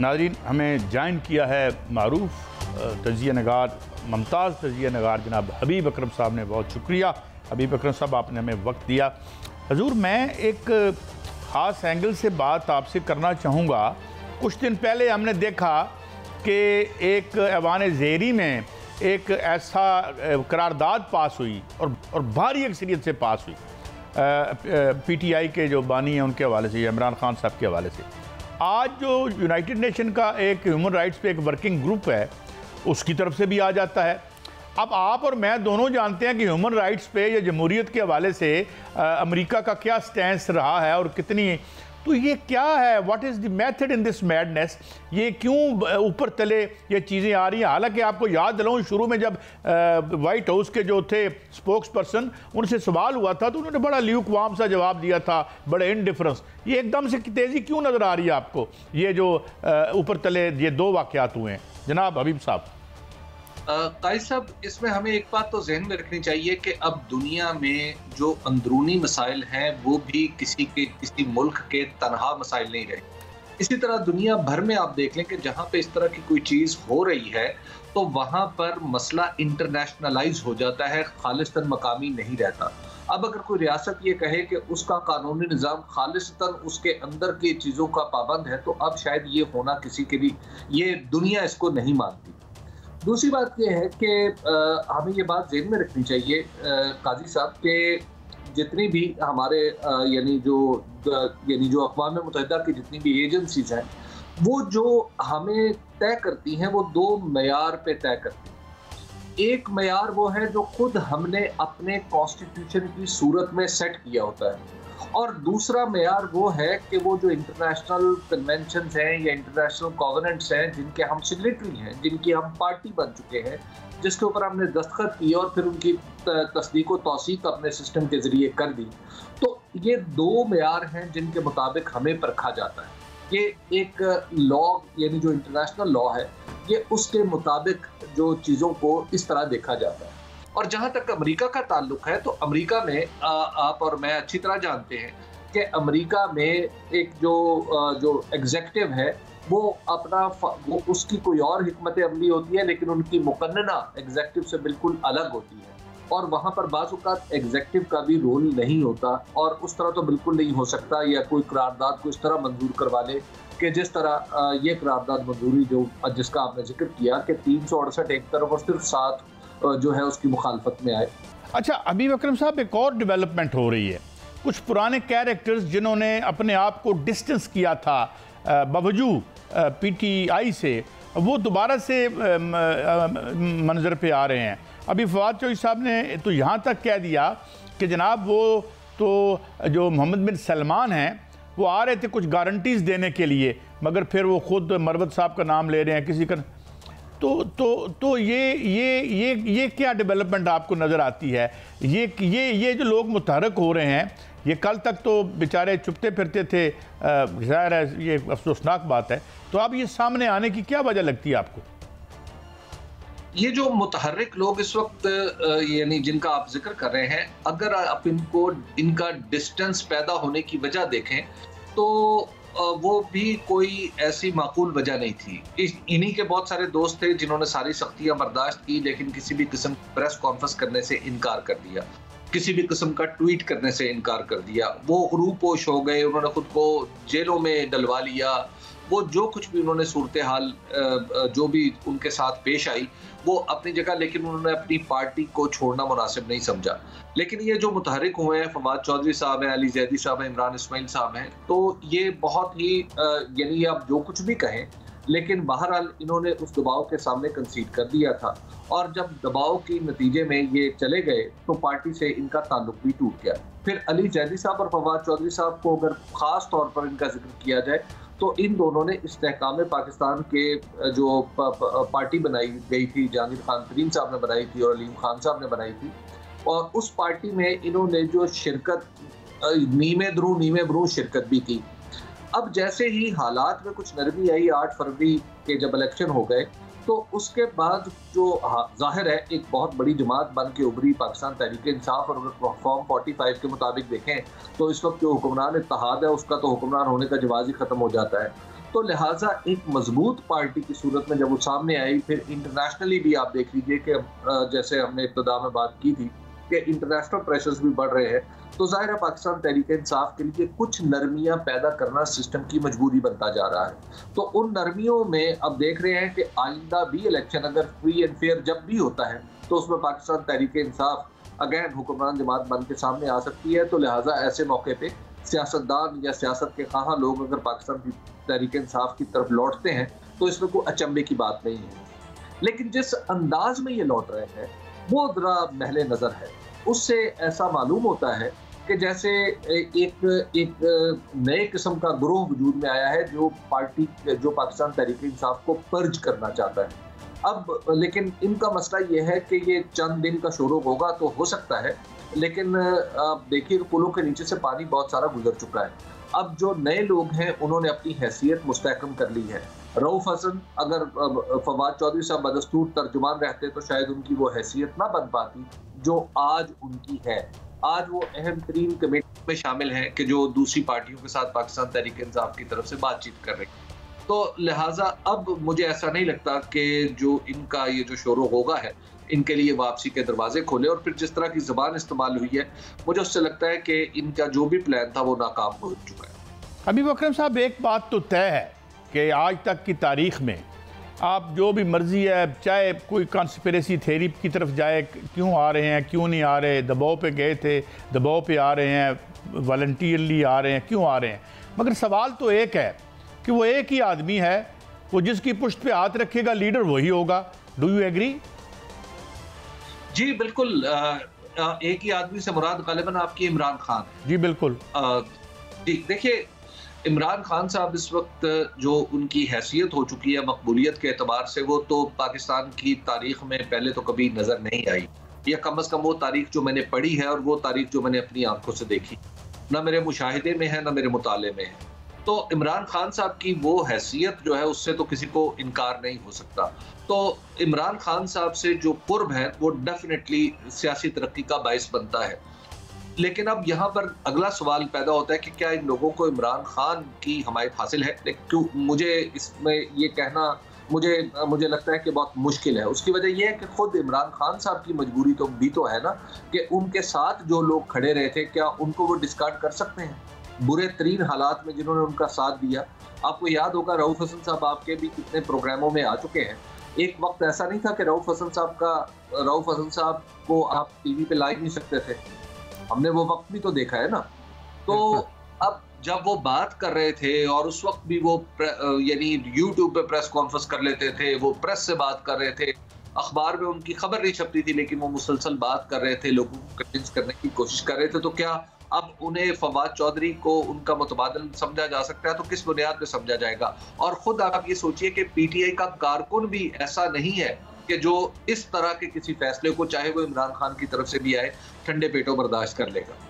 नाज़रीन, हमें ज्वाइन किया है मारूफ तजिया नगार, मुमताज़ तजिया नगार जनाब हबीब अकरम साहब ने। बहुत शुक्रिया हबीब अकरम साहब, आपने हमें वक्त दिया। हजूर, मैं एक ख़ास एंगल से बात आपसे करना चाहूँगा। कुछ दिन पहले हमने देखा कि एक ऐवान ज़ेरी में एक ऐसा करारदाद पास हुई और भारी अक्सरियत से पास हुई PTI के जो बानी हैं उनके हवाले से, इमरान खान साहब के हवाले से। आज जो यूनाइटेड नेशन का एक ह्यूमन राइट्स पे एक वर्किंग ग्रुप है, उसकी तरफ से भी आ जाता है। अब आप और मैं दोनों जानते हैं कि ह्यूमन राइट्स पे या जमहूरियत के हवाले से अमेरिका का क्या स्टैंस रहा है और कितनी, तो ये क्या है, what is the method in this madness? ये क्यों ऊपर तले ये चीज़ें आ रही हैं? हालांकि आपको याद दिलाऊं, शुरू में जब वाइट हाउस के जो थे स्पोक्स पर्सन, उनसे सवाल हुआ था तो उन्होंने बड़ा ल्यूकवार्म सा जवाब दिया था, बड़े इनडिफरेंस। ये एकदम से तेज़ी क्यों नज़र आ रही है आपको, ये जो ऊपर तले ये दो वाक़यात हुए हैं जनाब हबीब साहब? कायद साहब, इसमें हमें एक बात तो जहन में रखनी चाहिए कि अब दुनिया में जो अंदरूनी मसाइल हैं वो भी किसी मुल्क के तनहा मसाइल नहीं रहे। इसी तरह दुनिया भर में आप देख लें कि जहाँ पे इस तरह की कोई चीज़ हो रही है तो वहाँ पर मसला इंटरनेशनलाइज हो जाता है, खालिस्तन मकामी नहीं रहता। अब अगर कोई रियासत ये कहे कि उसका कानूनी निज़ाम खालिस्तन उसके अंदर की चीज़ों का पाबंद है, तो अब शायद ये होना किसी के भी, ये दुनिया इसको नहीं मानती। दूसरी बात यह है कि हमें ये बात ज़हन में रखनी चाहिए काजी साहब कि जितनी भी हमारे यानी जो अक़वाम मुत्तहिदा की जितनी भी एजेंसीज हैं, वो जो हमें तय करती हैं वो दो मयार पे तय करती हैं। एक मयार वो है जो खुद हमने अपने कॉन्स्टिट्यूशन की सूरत में सेट किया होता है, और दूसरा मेयार वो है कि वो जो इंटरनेशनल कन्वेंशंस हैं या इंटरनेशनल कॉवेनेंट्स हैं जिनके हम सिग्नेटरी हैं, जिनकी हम पार्टी बन चुके हैं, जिसके ऊपर हमने दस्तखत किए और फिर उनकी तस्दीक व तौसीक अपने सिस्टम के ज़रिए कर दी। तो ये दो मेयार हैं जिनके मुताबिक हमें परखा जाता है। ये एक लॉ यानी जो इंटरनेशनल लॉ है, ये उसके मुताबिक जो चीज़ों को इस तरह देखा जाता है। और जहाँ तक अमेरिका का ताल्लुक है, तो अमेरिका में आप और मैं अच्छी तरह जानते हैं कि अमेरिका में एक जो एग्जेक्टिव है वो वो उसकी कोई और हिकमत अमली होती है, लेकिन उनकी मुकन्नना एग्जेक्टिव से बिल्कुल अलग होती है। और वहाँ पर बाज़ औक़ात एग्जेक्टिव का भी रोल नहीं होता, और उस तरह तो बिल्कुल नहीं हो सकता या कोई करारदाद को इस तरह मंजूर करवा ले कि जिस तरह ये करारदाद मंजूरी जिसका आपने जिक्र किया कि 368 एक तरफ और सिर्फ 7 जो है उसकी मुखालफत में आए। अच्छा हबीब अकरम साहब, एक और डेवलपमेंट हो रही है। कुछ पुराने कैरेक्टर्स जिन्होंने अपने आप को डिस्टेंस किया था बावजूद PTI से, वो दोबारा से मंजर पे आ रहे हैं। अभी फवाद चौधरी साहब ने तो यहाँ तक कह दिया कि जनाब वो तो जो मोहम्मद बिन सलमान हैं वो आ रहे थे कुछ गारंटीज़ देने के लिए, मगर फिर वो खुद मरवत साहब का नाम ले रहे हैं किसी का। तो ये क्या डेवलपमेंट आपको नज़र आती है? ये जो लोग मुतहरक हो रहे हैं, ये कल तक तो बेचारे चुपते फिरते थे, ज़ाहिर है ये अफसोसनाक बात है। तो अब ये सामने आने की क्या वजह लगती है आपको? ये जो मुतहर्रिक लोग इस वक्त यानी जिनका आप जिक्र कर रहे हैं, अगर आप इनका डिस्टेंस पैदा होने की वजह देखें तो वो भी कोई ऐसी माकूल वजह नहीं थी। इन्हीं के बहुत सारे दोस्त थे जिन्होंने सारी सख्तियां बर्दाश्त की, लेकिन किसी भी किस्म प्रेस कॉन्फ्रेंस करने से इनकार कर दिया, किसी भी किस्म का ट्वीट करने से इनकार कर दिया। वो रूपोश हो गए, उन्होंने खुद को जेलों में डलवा लिया। वो जो कुछ भी उन्होंने सूरत हाल जो भी उनके साथ पेश आई वो अपनी जगह, लेकिन उन्होंने अपनी पार्टी को छोड़ना मुनासिब नहीं समझा। लेकिन ये जो मुतहरिक हुए हैं, फवाद चौधरी साहब हैं, अली जैदी साहब हैं, इमरान इस्माइल साहब हैं, तो ये बहुत ही यानी आप जो कुछ भी कहें, लेकिन बहरहाल इन्होंने उस दबाव के सामने कंसीड कर दिया था, और जब दबाव के नतीजे में ये चले गए तो पार्टी से इनका ताल्लुक भी टूट गया। फिर अली जैदी साहब और फवाद चौधरी साहब को अगर ख़ास तौर पर इनका जिक्र किया जाए तो इन दोनों ने इस्तेहकाम पाकिस्तान के जो पार्टी बनाई गई थी, जहांगीर खान तरीन साहब ने बनाई थी और अलीम खान साहब ने बनाई थी, और उस पार्टी में इन्होंने जो शिरकत नीमे बरू शिरकत भी की। अब जैसे ही हालात में कुछ नरमी आई 8 फरवरी के जब इलेक्शन हो गए, तो उसके बाद जो जाहिर है एक बहुत बड़ी जमात बन के उभरी पाकिस्तान तहरीक इंसाफ, और अगर फॉर्म 45 के मुताबिक देखें तो इस वक्त जो हुक्मरान इत्तेहाद है उसका तो हुक्मरान होने का जवाब ही ख़त्म हो जाता है। तो लिहाजा एक मजबूत पार्टी की सूरत में जब वो सामने आई, फिर इंटरनेशनली भी आप देख लीजिए कि जैसे हमने इब्तिदा में बात की थी कि इंटरनेशनल प्रेशर्स भी बढ़ रहे हैं, तो जाहिर है पाकिस्तान तहरीक इंसाफ के लिए कुछ नरमियां पैदा करना सिस्टम की मजबूरी बनता जा रहा है। तो उन नरमियों में अब देख रहे हैं कि आइंदा भी इलेक्शन अगर फ्री एंड फेयर जब भी होता है तो उसमें पाकिस्तान तहरीक इंसाफ अगैन हुक्मरान जमात बन के सामने आ सकती है। तो लिहाजा ऐसे मौके पे सियासतदान या सियासत के खां लोग अगर पाकिस्तान की तहरीक इंसाफ की तरफ लौटते हैं तो इसमें कोई अचंभे की बात नहीं है। लेकिन जिस अंदाज में ये लौट रहे हैं वो जरा महले नजर है। उससे ऐसा मालूम होता है कि जैसे एक नए किस्म का ग्रोह वजूद में आया है जो पाकिस्तान तहरीक इंसाफ को पर्ज करना चाहता है। अब लेकिन इनका मसला ये है कि ये चंद दिन का शुरू होगा तो हो सकता है, लेकिन आप देखिए पुलों के नीचे से पानी बहुत सारा गुजर चुका है। अब जो नए लोग हैं उन्होंने अपनी हैसियत मुस्तहकम कर ली है। रऊफ हसन अगर फवाद चौधरी साहब बदस्तूर तर्जुमान रहते तो शायद उनकी वो हैसियत ना बन पाती जो आज उनकी है। आज वो अहम तरीन कमेटी में शामिल हैं कि जो दूसरी पार्टियों के साथ पाकिस्तान तहरीक इंसाफ की तरफ से बातचीत कर रही है। तो लिहाजा अब मुझे ऐसा नहीं लगता कि जो इनका ये जो शोरो होगा है इनके लिए वापसी के दरवाजे खोले, और फिर जिस तरह की ज़बान इस्तेमाल हुई है मुझे उससे लगता है कि इनका जो भी प्लान था वो नाकाम हो चुका है। हबीब अकरम साहब, एक बात तो तय है कि आज तक की तारीख में आप जो भी मर्जी है, चाहे कोई कॉन्स्पिरेसी थ्योरी की तरफ जाए, क्यों आ रहे हैं क्यों नहीं आ रहे, दबाव पे गए थे दबाव पे आ रहे हैं, वॉलंटियरली आ रहे हैं क्यों आ रहे हैं, मगर सवाल तो एक है कि वो एक ही आदमी है, वो जिसकी पुश्त पे हाथ रखेगा लीडर वही होगा। Do you agree? जी बिल्कुल। एक ही आदमी से मुराद गालिबन आपकी इमरान खान। जी बिल्कुल। जी देखिए, इमरान खान साहब इस वक्त जो उनकी हैसियत हो चुकी है मकबूलियत के एतबार से, वो तो पाकिस्तान की तारीख में पहले तो कभी नज़र नहीं आई, या कम अज़ कम वो तारीख जो मैंने पढ़ी है और वो तारीख जो मैंने अपनी आंखों से देखी, ना मेरे मुशाहिदे में है ना मेरे मुताले में है। तो इमरान खान साहब की वो हैसियत जो है उससे तो किसी को इनकार नहीं हो सकता। तो इमरान खान साहब से जो कुर्ब है वो डेफिनेटली सियासी तरक्की का बायस बनता है। लेकिन अब यहाँ पर अगला सवाल पैदा होता है कि क्या इन लोगों को इमरान खान की हमायत हासिल है? क्यों मुझे इसमें ये कहना मुझे लगता है कि बहुत मुश्किल है। उसकी वजह यह है कि खुद इमरान खान साहब की मजबूरी तो भी तो है ना कि उनके साथ जो लोग खड़े रहे थे क्या उनको वो डिस्कार्ड कर सकते हैं बुरे तरीन हालात में जिन्होंने उनका साथ दिया। आपको याद होगा रऊफ हसन साहब आपके भी कितने प्रोग्रामों में आ चुके हैं। एक वक्त ऐसा नहीं था कि रऊफ हसन साहब को आप टीवी पे ला ही नहीं सकते थे, हमने वो वक्त भी तो देखा है ना। तो अब जब वो बात कर रहे थे और उस वक्त भी वो यानी यूट्यूब पे प्रेस कॉन्फ्रेंस कर लेते थे, वो प्रेस से बात कर रहे थे, अखबार में उनकी खबर नहीं छपती थी लेकिन वो मुसलसल बात कर रहे थे, लोगों को कन्विंस करने की कोशिश कर रहे थे। तो क्या अब उन्हें फवाद चौधरी को उनका मुतबादिल समझा जा सकता है? तो किस बुनियाद पे समझा जाएगा? और खुद आप ये सोचिए कि पीटीआई का कारकुन भी ऐसा नहीं है कि जो इस तरह के किसी फैसले को, चाहे वो इमरान खान की तरफ से भी आए, ठंडे पेटों बर्दाश्त कर लेगा।